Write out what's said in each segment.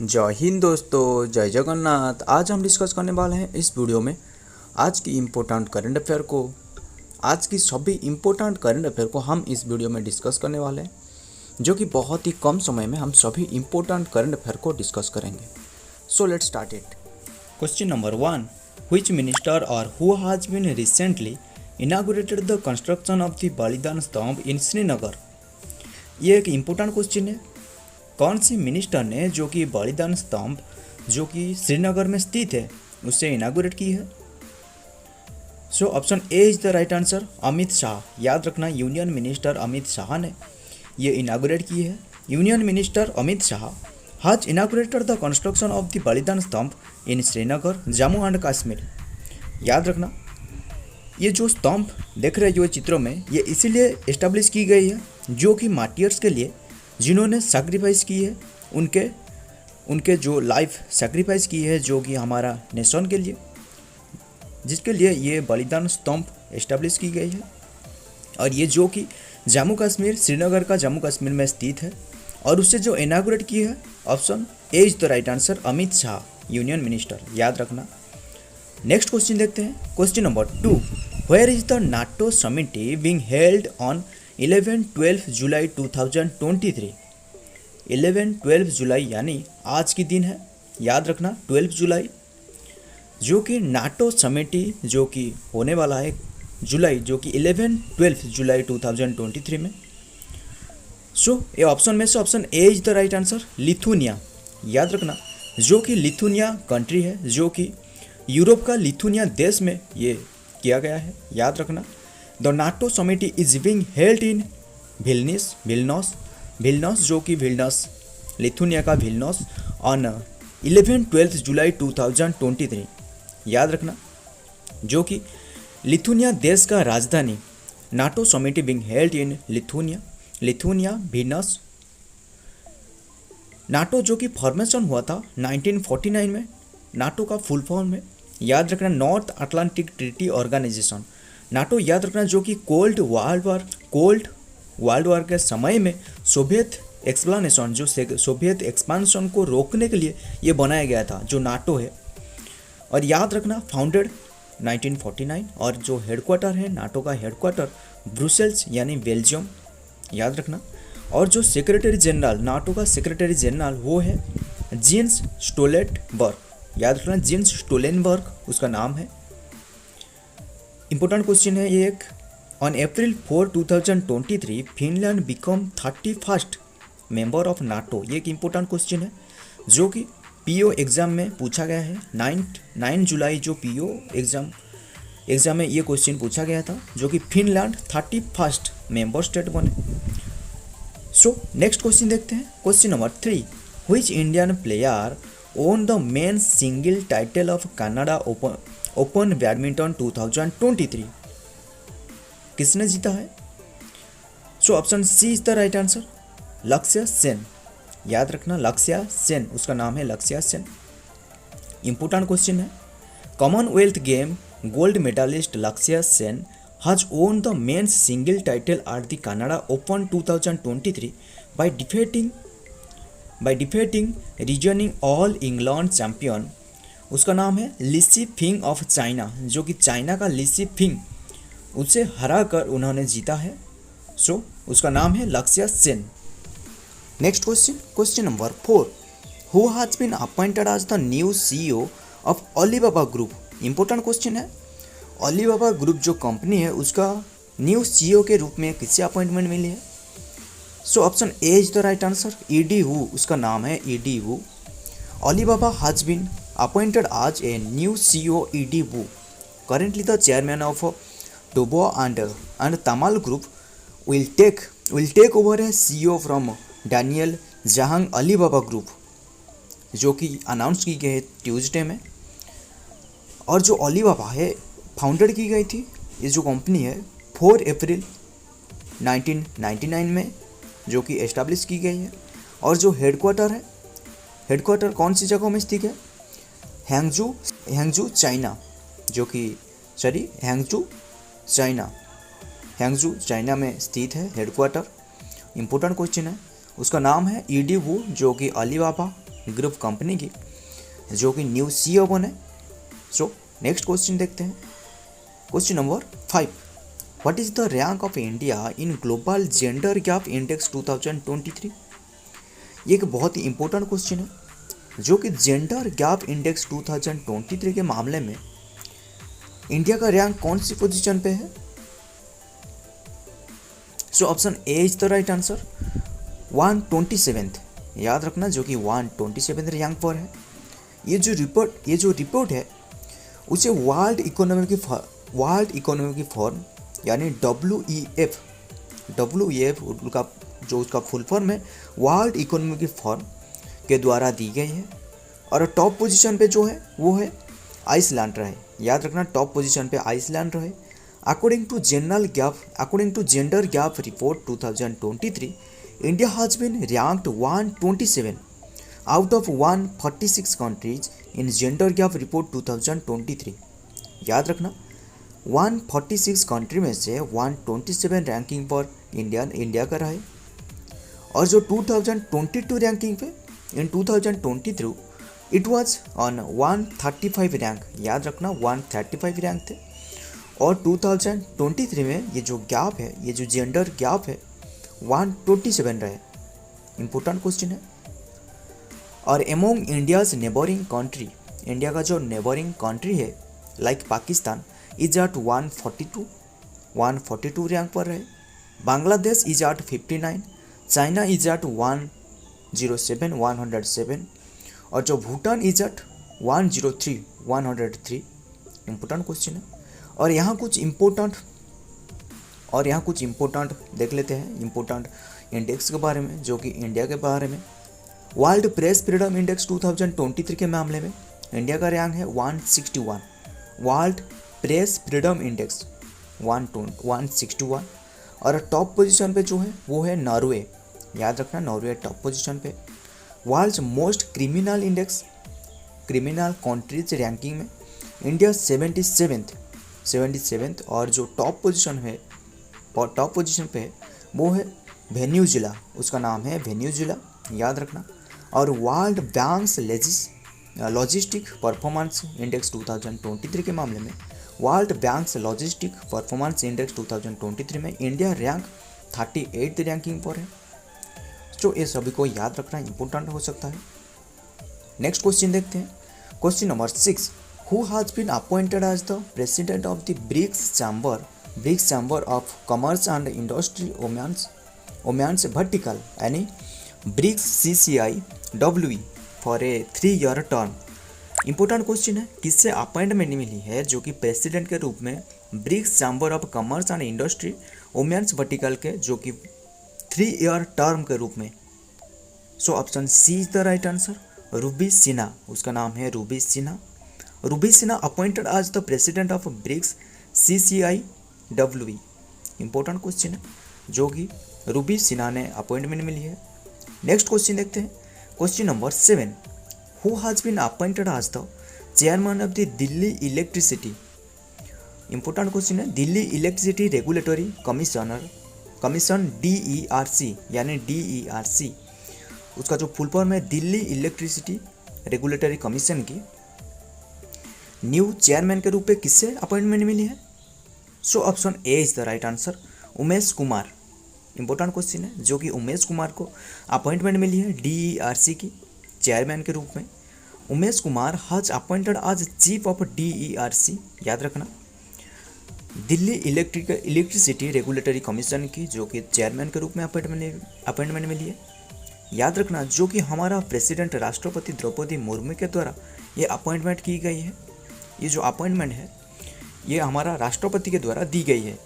जय हिंद दोस्तों, जय जगन्नाथ। आज हम डिस्कस करने वाले हैं इस वीडियो में आज की इम्पोर्टेंट करंट अफेयर को। आज की सभी इम्पोर्टेंट करंट अफेयर को हम इस वीडियो में डिस्कस करने वाले हैं, जो कि बहुत ही कम समय में हम सभी इम्पोर्टेंट करंट अफेयर को डिस्कस करेंगे। So let's start it. Question number 1, which minister और who has been recently inaugurated the construction of the Balidan Stambh इन श्रीनगर। ये एक इम्पोर्टेंट क्वेश्चन है। कौन सी मिनिस्टर ने जो कि बलिदान स्तंभ जो कि श्रीनगर में स्थित है उसे इनागुरेट की है? So option A is the right answer, Amit Shah. याद रखना, यूनियन मिनिस्टर अमित शाह ने ये इनागुरेट की है। Union minister Amit Shah has inaugurated the construction of the Balidan Stambh in Srinagar, Jammu and Kashmir. याद रखना, ये जो स्तंभ देख रहे हो चित्रों में, ये इसीलिए इस्टेब्लिश की गई है जो कि मार्टियर्स के लिए, जिन्होंने सैक्रिफाइस की है, उनके जो लाइफ सैक्रिफाइस की है, जो कि हमारा नेशन के लिए, जिसके लिए ये बलिदान स्तंभ इस्टेब्लिश की गई है। और ये जो कि जम्मू कश्मीर, श्रीनगर का जम्मू कश्मीर में स्थित है। और उससे जो इनागुरेट की है, option A is the right answer, Amit Shah, union minister. याद रखना। नेक्स्ट क्वेश्चन देखते हैं। Question number 2, where is the NATO summit being held on 11-12 July 2023। 11-12 जुलाई यानी आज की दिन है। याद रखना, 12 जुलाई जो कि नाटो समिटी जो कि होने वाला है जुलाई, जो कि 11-12 जुलाई 2023 में। सो ये ऑप्शन में से option A is the right answer, Lithuania. याद रखना, जो कि लिथुनिया कंट्री है, जो कि यूरोप का लिथुनिया देश में ये किया गया है। याद रखना, the NATO summit is being held in Vilnius, जो कि विल्नस, लिथुनिया का विल्नस, ऑन 11-12 जुलाई 2023। याद रखना, जो कि लिथुनिया देश का राजधानी, NATO summit being held in Lithuania Vilnius. NATO जो कि फॉर्मेशन हुआ था 1949 में, नाटो का फुल फॉर्म है। याद रखना, North Atlantic Treaty Organization, NATO. याद रखना, जो कि कोल्ड वर्ल्ड वॉर के समय में सोवियत एक्सप्लानेशन, जो सोवियत एक्सपांशन को रोकने के लिए ये बनाया गया था, जो नाटो है। और याद रखना, फाउंडेड 1949, और जो हेडक्वार्टर है नाटो का, हेडक्वार्टर ब्रुसेल्स यानी बेल्जियम। याद रखना, और जो सेक्रेटरी जनरल, नाटो का सेक्रेटरी जनरल, वो है जेन्स स्टोल्टेनबर्ग। याद रखना, जेन्स स्टोल्टेनबर्ग उसका नाम है। इंपॉर्टेंट क्वेश्चन है ये एक। On April 4, 2023 Finland become 31st member of NATO. ये एक इंपॉर्टेंट क्वेश्चन है जो कि पीओ एग्जाम में पूछा गया है। 9 जुलाई जो पीओ एग्जाम में ये क्वेश्चन पूछा गया था, जो कि फिनलैंड 31st मेंबर स्टेट बने। सो नेक्स्ट क्वेश्चन देखते हैं। Question number 3, which Indian player won the men single title of Canada Open badminton 2023। किसने जीता है? So option C is the right answer, Lakshya Sen. याद रखना, लक्ष्य सेन उसका नाम है, लक्ष्य सेन। इंपॉर्टेंट क्वेश्चन है। कॉमनवेल्थ गेम गोल्ड मेडलिस्ट लक्ष्य Sen has own the men's single title at the Canada open 2023 by defeating reasoning all England champion. उसका नाम है लिसी फिंग ऑफ चाइना, जो कि चाइना का लिसी फिंग, उसे हरा कर उन्होंने जीता है। सो उसका नाम है Lakshya Sen. Next question, question number 4, who has been appointed as the new CEO of Alibaba group. Important question है। अलीबाबा ग्रुप जो कंपनी है, उसका न्यू सीईओ के रूप में किससे अपॉइंटमेंट मिली है? So option A is the right answer, Eddie Wu उसका नाम है, Eddie Wu. Alibaba has been appointed as a new CEO, Eddie Wu, currently the chairman of Dubois and Tamal Group will take over as CEO from Daniel Zhang Alibaba Group, जो कि announce की गई है Tuesday में। और जो Alibaba है, founded की गई थी ये जो कंपनी है 4 अप्रैल 1999 में, जो कि एस्टेब्लिश की गई है। और जो हेडक्वार्टर है, हेडक्वार्टर कौन सी जगह में स्थित है? हैंगजू चाइना, जो कि हैंगजू चाइना में स्थित है हेडक्वार्टर। इंपॉर्टेंट क्वेश्चन है। उसका नाम है ईडी वू, जो कि अलीबाबा ग्रुप कंपनी की, जो कि न्यू CEO बने। सो नेक्स्ट क्वेश्चन देखते हैं। Question number 5, what is the rank of India in global gender gap index 2023? ये एक बहुत ही इंपॉर्टेंट क्वेश्चन है, जो कि जेंडर गैप इंडेक्स 2023 के मामले में इंडिया का रैंक कौन सी पोजीशन पे है? So option A is the right answer, 127th, याद रखना, जो कि 127th रैंक पर है। ये जो रिपोर्ट है उसे वर्ल्ड इकोनॉमिक फोरम यानी WEF का जो उसका फुल फॉर्म है वर्ल्ड इकोनॉमिक फोरम के द्वारा दी गई है। और टॉप पोजीशन पे जो है वो है आइसलैंड रहे, याद रखना, टॉप पोजीशन पे आइसलैंड रहे। According to gender gap report 2023, India has been ranked 127 out of 146 countries in gender gap report 2023। याद रखना, 146 कंट्री में से 127 रैंकिंग पर इंडिया का रहा है। और जो 2022 रैंकिंग पे इन 2023 इट वाज ऑन 135 रैंक, याद रखना 135 रैंक थे। और 2023 में ये जो गैप है, ये जो जेंडर गैप है 127 रहे। इंपॉर्टेंट क्वेश्चन है। और among India's neighbouring country, India का जो नेबरिंग कंट्री है like Pakistan is at 142 rank पर रहे। Bangladesh is at 59, China is at 107 और जो Bhutan is at 103। Important question है। और यहाँ कुछ इम्पोर्टेंट देख लेते हैं, इम्पोर्टेंट इंडेक्स के बारे में, जो कि इंडिया के बारे में। वर्ल्ड प्रेस फ्रीडम इंडेक्स 2023 के मामले में इंडिया का रैंक है 161, वर्ल्ड प्रेस फ्रीडम इंडेक्स 161। और टॉप पोजीशन पे जो है वो है नॉर्वे, याद रखना, नॉर्वे टॉप पोजीशन पे। World's most criminal index, criminal countries ranking में इंडिया 77th और जो टॉप पोजीशन पे है वो है वेनेजुएला, उसका नाम है वेनेजुएला, याद रखना। और world banks logistic performance index 2023 के मामले में, world banks logistic performance index 2023 में इंडिया रैंक 38th रैंकिंग पर है। तो ये सभी को याद रखना इंपॉर्टेंट हो सकता है। नेक्स्ट क्वेश्चन देखते हैं। Question number 6, who has been appointed as the president of the BRICS chamber of commerce and industry women's vertical यानी BRICS CCIWE for a 3-year term. Important question है, किससे अपॉइंटमेंट मिली है जो कि प्रेसिडेंट के रूप में BRICS chamber of commerce and industry women's vertical के, जो कि 3-year टर्म के रूप में। So option C is the right answer, Ruby Sinha, उसका नाम है Ruby Sinha. Ruby Sinha appointed as the president of BRICS CCIWE। Important question है, जो कि रूबी सिन्हा ने अपॉइंटमेंट मिली है। नेक्स्ट क्वेश्चन देखते हैं। Question number 7, who has been appointed as the chairman of the Delhi electricity. Important question है, Delhi electricity regulatory commission DERC यानी DERC, उसका जो फुल फॉर्म है दिल्ली इलेक्ट्रिसिटी रेगुलेटरी कमीशन की न्यू चेयरमैन के रूप में किससे अपॉइंटमेंट मिली है? So option A is the right answer, Umesh Kumar. Important question है, जो कि उमेश कुमार को अपॉइंटमेंट मिली है DERC की चेयरमैन के रूप में। Umesh Kumar has appointed as chief of DERC, याद रखना, दिल्ली इलेक्ट्रिसिटी रेगुलेटरी कमीशन की, जो कि चेयरमैन के रूप में अपॉइंटमेंट मिली है। याद रखना, जो कि हमारा प्रेसिडेंट राष्ट्रपति द्रौपदी मुर्मू के द्वारा ये अपॉइंटमेंट की गई है। ये जो अपॉइंटमेंट है ये हमारा राष्ट्रपति के द्वारा दी गई है।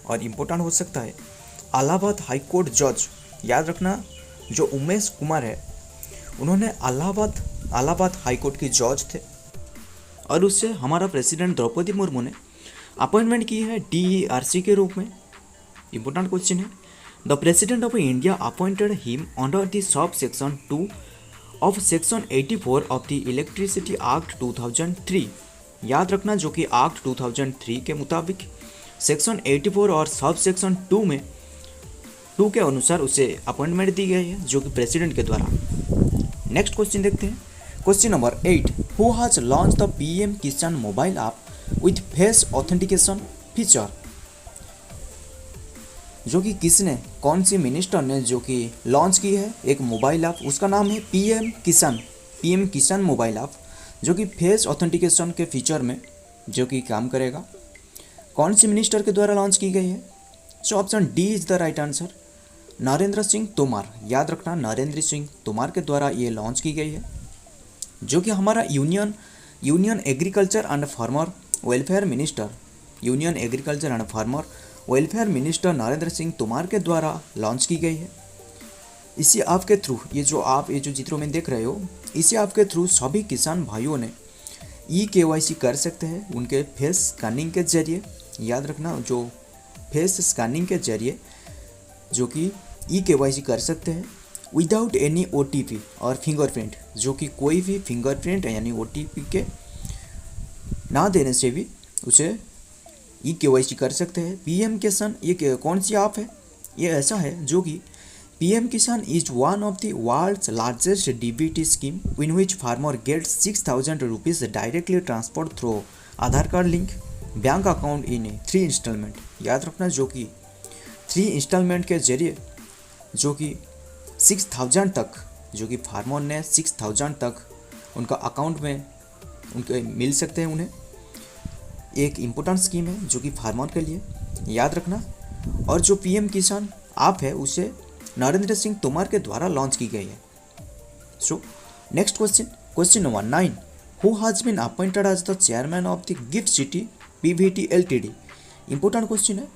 और इम्पोर्टेंट हो सकता है, इलाहाबाद हाई कोर्ट जज, याद रखना, जो उमेश कुमार है उन्होंने इलाहाबाद हाई कोर्ट की जज थे और उससे हमारा प्रेसिडेंट द्रौपदी मुर्मू ने अपॉइंटमेंट की है DERC के रूप में। इंपॉर्टेंट क्वेश्चन है, the president of India appointed him under the sub section 2 of section 84 of the electricity act 2003। याद रखना, जो कि एक्ट 2003 के मुताबिक सेक्शन 84 और सब सेक्शन 2 के अनुसार उसे अपॉइंटमेंट दी गई है, जो कि प्रेसिडेंट के द्वारा। नेक्स्ट क्वेश्चन देखते हैं। Question number 8, who has launch the PM Kisan mobile app with face authentication feature. जो कि किसने, कौन सी मिनिस्टर ने जो कि लॉन्च की है एक मोबाइल ऐप, उसका नाम है पीएम किसान मोबाइल ऐप, जो कि फेस ऑथेंटिकेशन के फीचर में जो कि काम करेगा। कौन सी मिनिस्टर के द्वारा लॉन्च की गई है? So option D is the right answer, Narendra Singh Tomar. याद रखना, नरेंद्र सिंह तोमर के द्वारा ये लॉन्च की गई है, जो कि हमारा union agriculture and farmer welfare minister Narendra Singh Tomar के द्वारा लॉन्च की गई है। इसी ऐप के थ्रू ये जो चित्रों में देख रहे हो, इसी ऐप के थ्रू सभी किसान भाइयों ने KYC कर सकते हैं उनके फेस स्कैनिंग के जरिए। याद रखना, जो फेस स्कैनिंग के जरिए जो कि KYC कर सकते हैं विदाउट एनी OTP और फिंगरप्रिंट, जो कि कोई भी फिंगरप्रिंट यानी OTP के ना देने से भी उसे KYC कर सकते हैं। पीएम किसान ये कौन सी ऐप है? ये ऐसा है जो कि PM Kisan is one of the world's largest DBT scheme in which farmer gets 6,000 rupees directly transfer through Aadhaar card link bank account in 3 installment. याद रखना, जो कि 3 इंस्टॉलमेंट के जरिए जो कि 6,000 तक, जो कि फार्मर ने 6,000 तक उनका अकाउंट में उनके मिल सकते हैं उन्हें। एक इम्पोर्टेंट स्कीम है जो कि फार्मर के लिए, याद रखना। और जो पीएम किसान ऐप है उसे नरेंद्र सिंह तोमर के द्वारा लॉन्च की गई है। So next question number 9, who has been appointed as the chairman of the GIFT city PVT LTD। Important question है,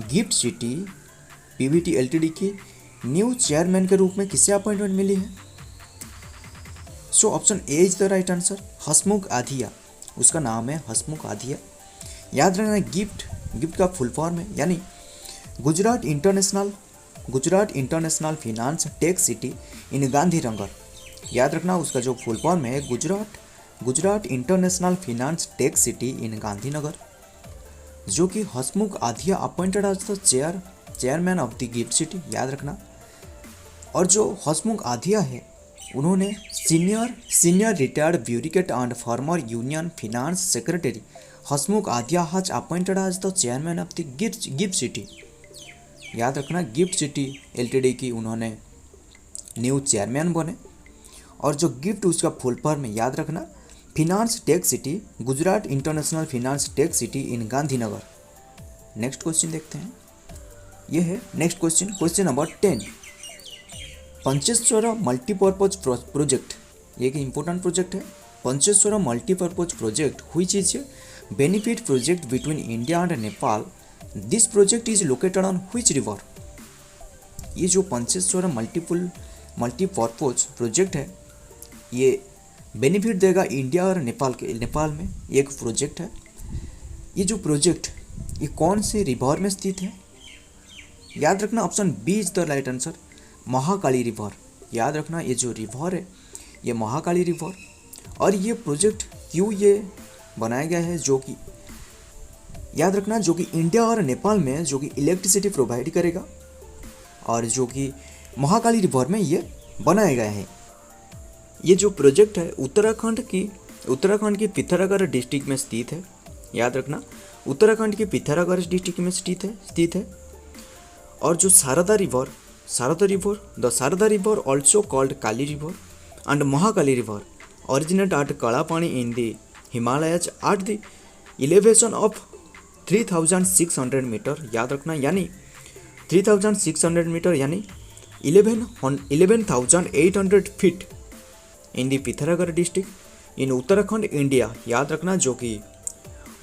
गिफ्ट सिटी PVT LTD की न्यू चेयरमैन के रूप में किसे अपॉइंटमेंट मिली है? So option A is the right answer, Hasmukh Adhia. उसका नाम है हसमुख आधिया। याद रखना, गिफ्ट का फुल फॉर्म है यानी Gujarat international finance tech city in Gandhinagar. याद रखना, उसका जो फुल फॉर्म है Gujarat international finance tech city in Gandhinagar, जो कि Hasmukh Adhia appointed as the chairman of the GIFT city. याद रखना, और जो हसमुख आधिया है उन्होंने senior retired bureaucrat and former union finance secretary Hasmukh Adhia has appointed as the chairman of the GIFT city. याद रखना, गिफ्ट सिटी LTD की उन्होंने न्यू चेयरमैन बने। और जो गिफ्ट उसका फुल फॉर्म है, याद रखना, finance tech city, Gujarat international finance tech city in Gandhinagar. Next question देखते हैं, ये है next question number 10, Pancheshwar multipurpose project. ये एक इम्पोर्टेंट प्रोजेक्ट है, Pancheshwar multipurpose project which is benefit project between India and Nepal. This project is located on which river. ये जो Pancheshwar multipurpose project है, ये बेनिफिट देगा इंडिया और नेपाल में एक प्रोजेक्ट है। ये जो प्रोजेक्ट ये कौन से रिवर में स्थित है? याद रखना, option B is the right answer, Mahakali river. याद रखना, ये जो रिवर है ये महाकाली रिवर। और ये प्रोजेक्ट क्यों ये बनाया गया है, जो कि याद रखना, जो कि इंडिया और नेपाल में जो कि इलेक्ट्रिसिटी प्रोवाइड करेगा, और जो कि महाकाली रिवर में ये बनाया गया है। ये जो प्रोजेक्ट है उत्तराखंड की पिथौरागढ़ डिस्ट्रिक्ट में स्थित है। याद रखना, उत्तराखंड के पिथौरागढ़ डिस्ट्रिक्ट में स्थित है। और जो Sharda river the Sharda river also called Kali river and Mahakali river originate at Kalapani in the Himalayas at the elevation of 3,600 metre. याद रखना, यानी 3,600 मीटर यानी 11,800 feet in the Pithoragarh district in Uttarakhand India. याद रखना, जो कि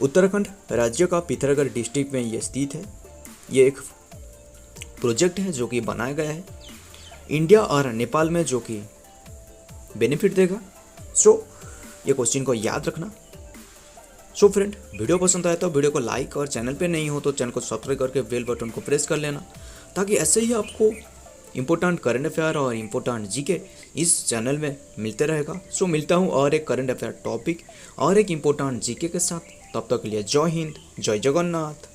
उत्तराखंड राज्य का पिथौरागढ़ डिस्ट्रिक्ट में ये स्थित है। ये एक प्रोजेक्ट है जो कि बनाया गया है इंडिया और नेपाल में, जो कि बेनिफिट देगा। सो ये क्वेश्चन को याद रखना। सो फ्रेंड, वीडियो पसंद आया तो वीडियो को लाइक, और चैनल पे नहीं हो तो चैनल को सब्सक्राइब करके बेल बटन को प्रेस कर लेना, ताकि ऐसे ही आपको इंपॉर्टेंट करंट अफेयर और इंपॉर्टेंट जीके इस चैनल में मिलते रहेगा। सो मिलता हूँ और एक करंट अफेयर टॉपिक और एक इंपॉर्टेंट जीके के साथ। तब तक के लिए जय हिंद, जय जगन्नाथ।